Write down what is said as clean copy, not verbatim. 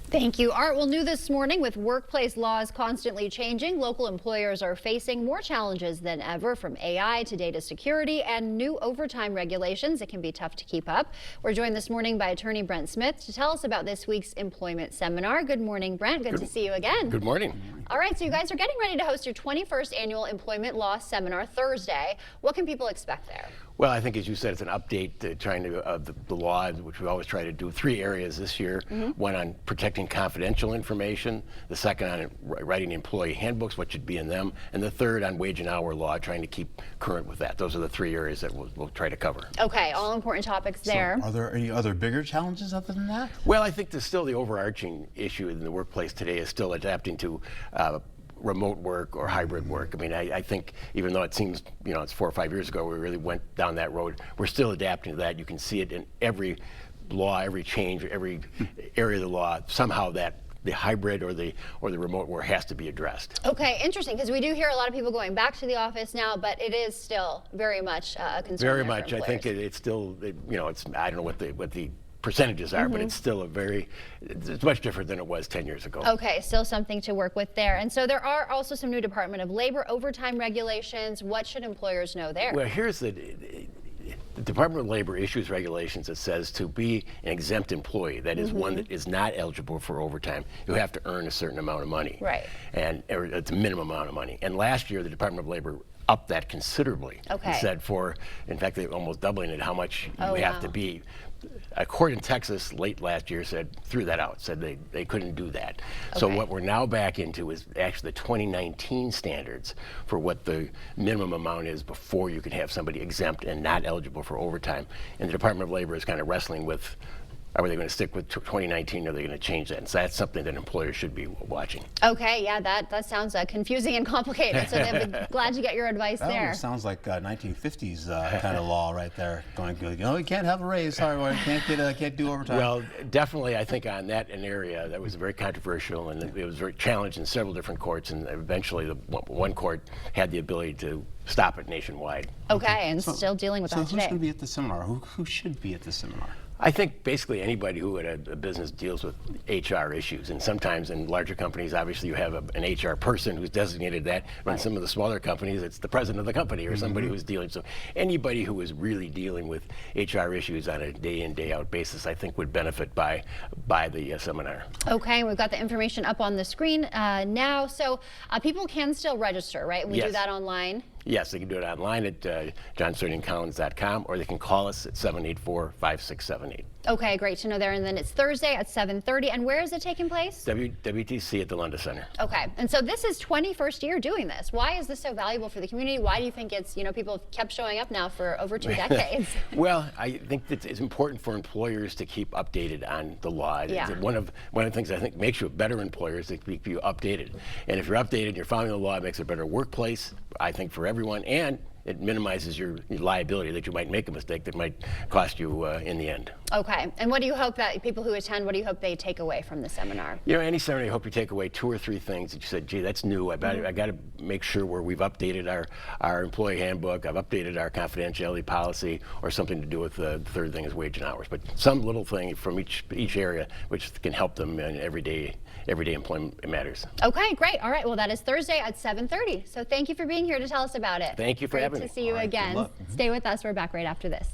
Thank you, Art. Well, new this morning, with workplace laws constantly changing, local employers are facing more challenges than ever, from AI to data security and new overtime regulations. It can be tough to keep up. We're joined this morning by attorney Brent Smith to tell us about this week's employment seminar. Good morning, Brent. Good to see you again. Good morning. All right, so you guys are getting ready to host your 21st annual employment law seminar Thursday. What can people expect there? Well, I think, as you said, it's an update of the law, which we always try to do. Three areas this year. One on protecting confidential information, the second on writing employee handbooks, what should be in them, and the third on wage and hour law, trying to keep current with that. Those are the three areas that we'll try to cover. Okay, all important topics there. So are there any other bigger challenges other than that? Well, I think there's still the overarching issue in the workplace today is still adapting to remote work or hybrid work. I mean, I think even though it seems, it's 4 or 5 years ago we really went down that road, we're still adapting to that. You can see it in every law, every change, every area of the law. Somehow that the hybrid or the remote work has to be addressed. Okay, interesting, because we do hear a lot of people going back to the office now, but it is still very much a concern. Very much. I think it's still, I don't know what the percentages are, but it's still it's much different than it was 10 years ago. Okay, still something to work with there. And so there are also some new Department of Labor overtime regulations. What should employers know there? Well, here's the Department of Labor issues regulations that says to be an exempt employee, that is one that is not eligible for overtime, you have to earn a certain amount of money. Right. Or it's a minimum amount of money. And last year, the Department of Labor upped that considerably. Okay. And said in fact, they're almost doubling it, how much you have to be. A court in Texas late last year threw that out, said they couldn't do that. Okay. So what we're now back into is actually the 2019 standards for what the minimum amount is before you can have somebody exempt and not eligible for overtime. And the Department of Labor is kind of wrestling with, are they going to stick with 2019 or are they going to change that? And so that's something that employers should be watching. Okay, yeah, that sounds confusing and complicated. So I'm glad to get your advice there. That sounds like 1950s kind of law right there. Going, you can't have a raise. Sorry, well, can't do overtime. Well, definitely, I think on an area that was very controversial, and it was very challenged in several different courts, and eventually one court had the ability to stop it nationwide. Okay, and still dealing with that today. So who's going to be at the seminar? Who should be at the seminar? I think basically anybody who at a business deals with HR issues, and sometimes in larger companies, obviously you have an HR person who's designated that. But in some of the smaller companies, it's the president of the company or somebody who's dealing. So anybody who is really dealing with HR issues on a day-in, day-out basis, I think would benefit by the seminar. Okay, we've got the information up on the screen now. So people can still register, right? We do that online. Yes, they can do it online at johnsterlingcollins.com, or they can call us at 784-5678. Okay, great to know there. And then it's Thursday at 7:30. And where is it taking place? WTC at the Lunda Center. Okay, and so this is 21st year doing this. Why is this so valuable for the community? Why do you think it's, people have kept showing up now for over 2 decades? Well, I think that it's important for employers to keep updated on the law. Yeah. One of the things I think makes you a better employer is to keep you updated. And if you're updated and you're following the law, it makes it a better workplace, I think, for everyone, and it minimizes your liability that you might make a mistake that might cost you in the end. Okay, and what do you hope that people who attend, what do you hope they take away from the seminar? Any seminar, I hope you take away 2 or 3 things that you said, gee, that's new. I got to make sure where we've updated our employee handbook, I've updated our confidentiality policy, or something to do with the third thing is wage and hours. But some little thing from each area which can help them in everyday employment matters. Okay, great. All right, well, that is Thursday at 7:30. So thank you for being here to tell us about it. Thank you for having me. Great to see you again. Stay with us. We're back right after this.